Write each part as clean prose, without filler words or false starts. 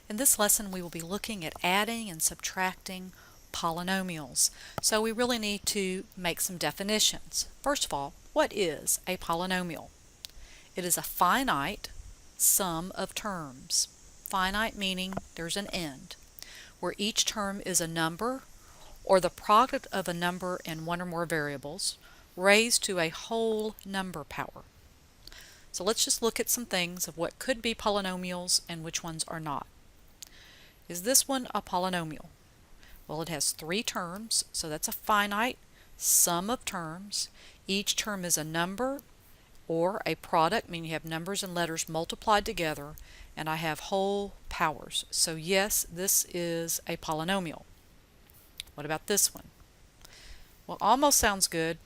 In this lesson we will be looking at adding and subtracting polynomials. So we really need to make some definitions. First of all, what is a polynomial? It is a finite sum of terms. Finite meaning there's an end, where each term is a number or the product of a number and one or more variables raised to a whole number power. So let's just look at some things of what could be polynomials and which ones are not. Is this one a polynomial? Well, it has three terms, so that's a finite sum of terms. Each term is a number or a product, meaning you have numbers and letters multiplied together, and I have whole powers. So yes, this is a polynomial. What about this one? Well, almost sounds good.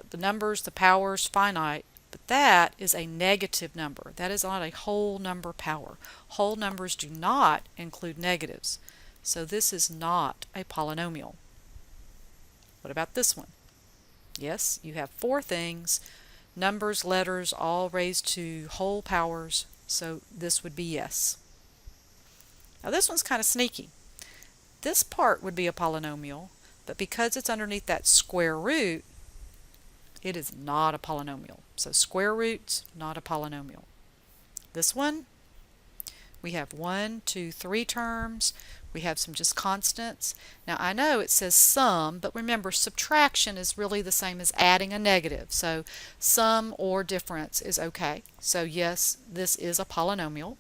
The numbers, the powers, finite, but that is a negative number. That is not a whole number power. Whole numbers do not include negatives. So this is not a polynomial. What about this one? Yes, you have four things, numbers, letters, all raised to whole powers, so this would be yes. Now this one's kind of sneaky. This part would be a polynomial, but because it's underneath that square root, it is not a polynomial. So square roots, not a polynomial. This one, we have 1, 2, 3 terms. We have some just constants. Now I know it says sum, but remember subtraction is really the same as adding a negative. So sum or difference is okay. So yes, this is a polynomial.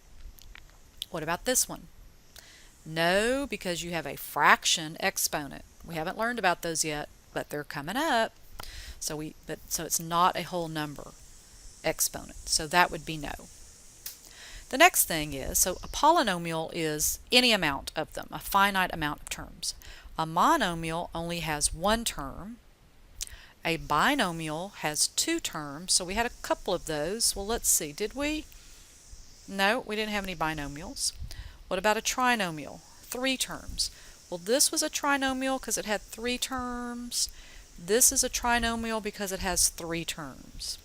What about this one? No, because you have a fraction exponent. We haven't learned about those yet, but they're coming up. So it's not a whole number exponent. So that would be no. The next thing is, so a polynomial is any amount of them, a finite amount of terms. A monomial only has one term. A binomial has two terms. So we had a couple of those. Well, let's see. Did we? No, we didn't have any binomials. What about a trinomial? 3 terms. Well, this was a trinomial because it had 3 terms. This is a trinomial because it has 3 terms.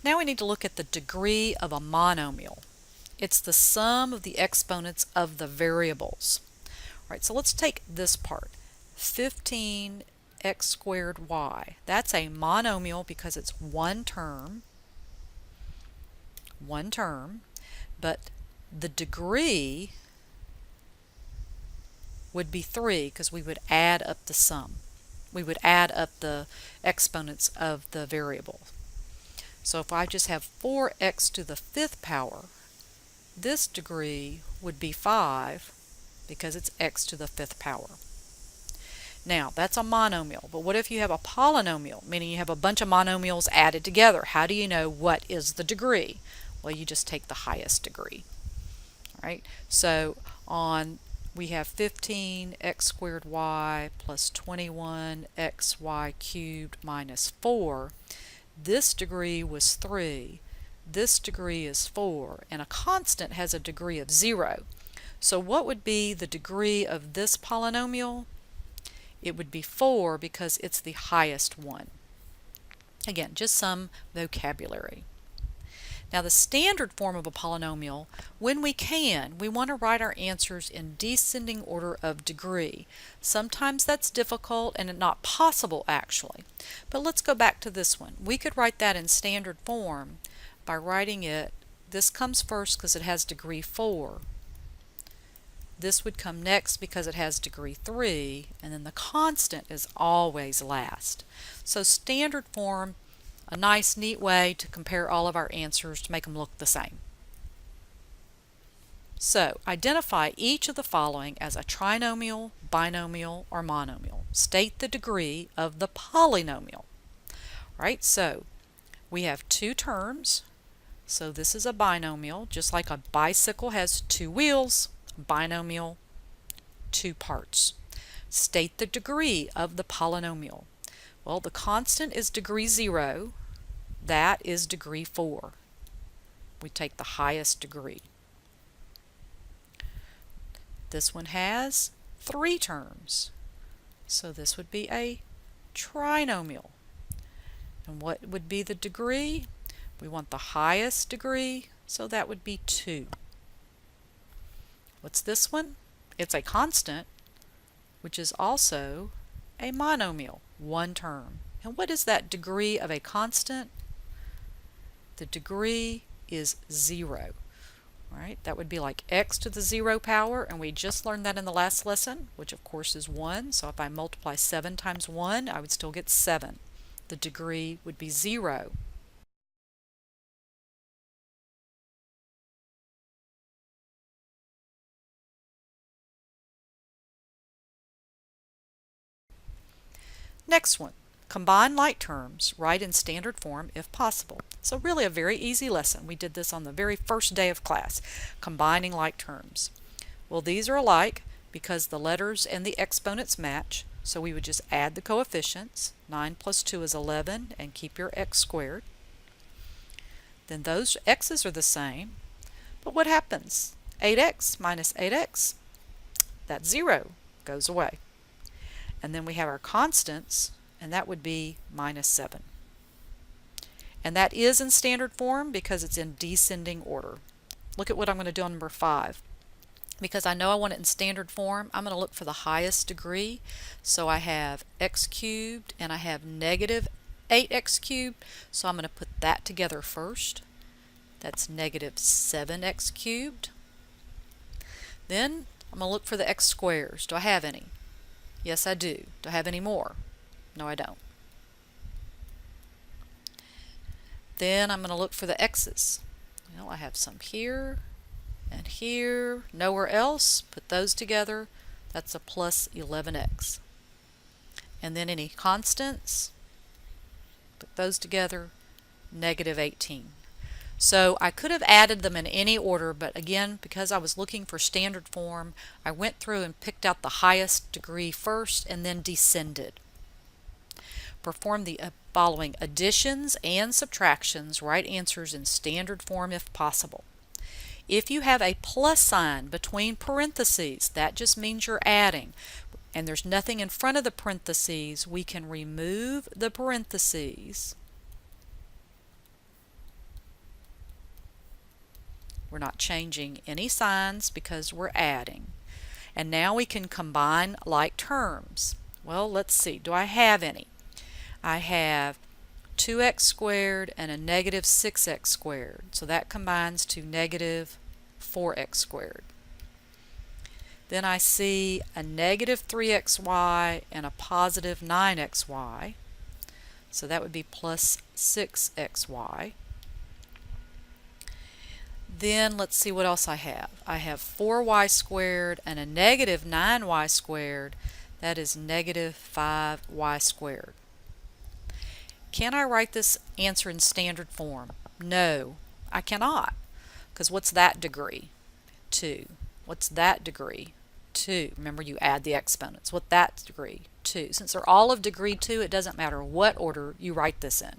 Now we need to look at the degree of a monomial. It's the sum of the exponents of the variables. All right, so let's take this part. 15x squared y. That's a monomial because it's one term, but the degree would be 3 because we would add up the sum. We would add up the exponents of the variable. So if I just have 4x to the 5th power, this degree would be 5 because it's x to the 5th power. Now that's a monomial, but what if you have a polynomial, meaning you have a bunch of monomials added together? How do you know what is the degree? Well, you just take the highest degree. All right, so we have 15x squared y plus 21xy cubed minus 4. This degree was 3. This degree is 4. And a constant has a degree of 0. So what would be the degree of this polynomial? It would be 4 because it's the highest one. Again, just some vocabulary. Now the standard form of a polynomial, when we want to write our answers in descending order of degree. Sometimes that's difficult and not possible actually. But let's go back to this one. We could write that in standard form by writing it, this comes first because it has degree 4. This would come next because it has degree 3, and then the constant is always last. So standard form, a nice neat way to compare all of our answers to make them look the same. So identify each of the following as a trinomial, binomial, or monomial. State the degree of the polynomial. Right, so we have 2 terms, so this is a binomial, just like a bicycle has 2 wheels, binomial, 2 parts. State the degree of the polynomial. Well, the constant is degree 0. That is degree 4. We take the highest degree. This one has 3 terms. So this would be a trinomial. And what would be the degree? We want the highest degree, so that would be 2. What's this one? It's a constant, which is also a monomial, one term. And what is that degree of a constant? The degree is 0. Right? That would be like x to the 0 power, and we just learned that in the last lesson, which of course is 1. So if I multiply 7 times 1, I would still get 7. The degree would be 0. Next one, combine like terms, write in standard form if possible. So really a very easy lesson. We did this on the very first day of class, combining like terms. Well, these are alike because the letters and the exponents match, so we would just add the coefficients. 9 plus 2 is 11, and keep your x squared. Then those x's are the same, but what happens? 8x minus 8x, that's 0, goes away. And then we have our constants, and that would be minus 7. And that is in standard form because it's in descending order. Look at what I'm going to do on number 5. Because I know I want it in standard form, I'm going to look for the highest degree. So I have x cubed and I have negative 8x cubed. So I'm going to put that together first. That's negative 7x cubed. Then I'm going to look for the x squares. Do I have any? Yes, I do. Do I have any more? No, I don't. Then I'm going to look for the x's. Well, I have some here and here, nowhere else. Put those together. That's a plus 11x. And then any constants, put those together, negative 18. So I could have added them in any order, but again, because I was looking for standard form, I went through and picked out the highest degree first and then descended. Perform the following additions and subtractions. Write answers in standard form if possible. If you have a plus sign between parentheses, that just means you're adding, and there's nothing in front of the parentheses, we can remove the parentheses. We're not changing any signs because we're adding. And now we can combine like terms. Well, let's see. Do I have any? I have 2x squared and a negative 6x squared. So that combines to negative 4x squared. Then I see a negative 3xy and a positive 9xy. So that would be plus 6xy. Then let's see what else I have. I have 4y squared and a negative 9y squared. That is negative 5y squared. Can I write this answer in standard form? No, I cannot. Because what's that degree? 2. What's that degree? 2. Remember, you add the exponents. What's that degree? 2. Since they're all of degree 2, it doesn't matter what order you write this in.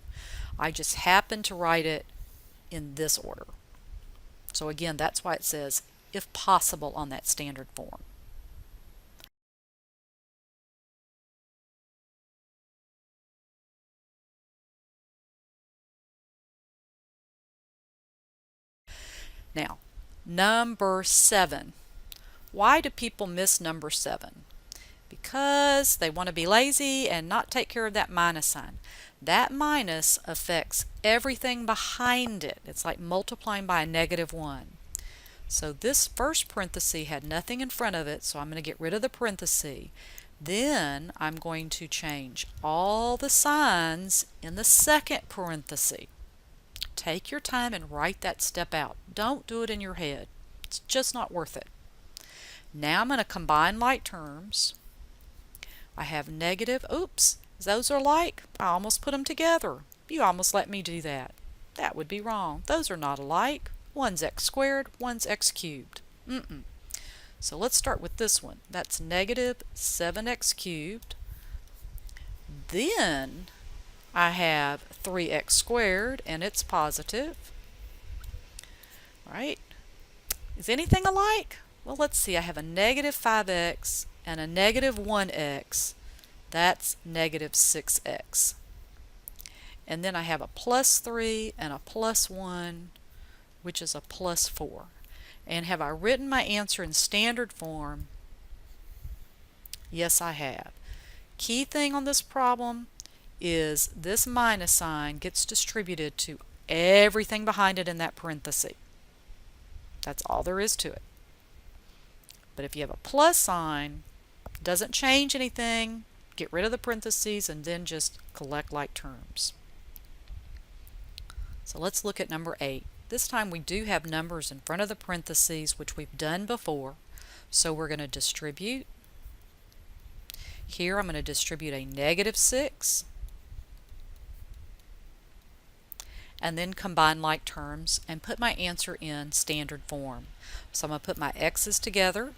I just happen to write it in this order. So again, that's why it says, if possible, on that standard form. Now, number 7. Why do people miss number 7? Because they want to be lazy and not take care of that minus sign. That minus affects everything behind it. It's like multiplying by a negative 1. So this first parenthesis had nothing in front of it, so I'm going to get rid of the parenthesis. Then I'm going to change all the signs in the second parenthesis. Take your time and write that step out. Don't do it in your head. It's just not worth it. Now I'm going to combine like terms. I have negative, oops, those are like, I almost put them together. You almost let me do that. That would be wrong. Those are not alike. One's x squared, one's x cubed. So let's start with this one. That's negative 7x cubed. Then I have 3x squared, and it's positive. All right. Is anything alike? Well, let's see. I have a negative 5x and a negative 1x. That's negative 6x. And then I have a plus 3 and a plus 1, which is a plus 4. And have I written my answer in standard form? Yes, I have. Key thing on this problem is this minus sign gets distributed to everything behind it in that parenthesis. That's all there is to it. But if you have a plus sign, it doesn't change anything. Get rid of the parentheses and then just collect like terms. So let's look at number 8. This time we do have numbers in front of the parentheses, which we've done before. So we're going to distribute. Here I'm going to distribute a -6 and then combine like terms and put my answer in standard form. So I'm going to put my x's together.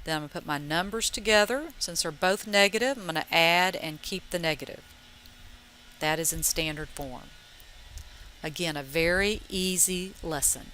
Then I'm going to put my numbers together. Since they're both negative, I'm going to add and keep the negative. That is in standard form. Again, a very easy lesson.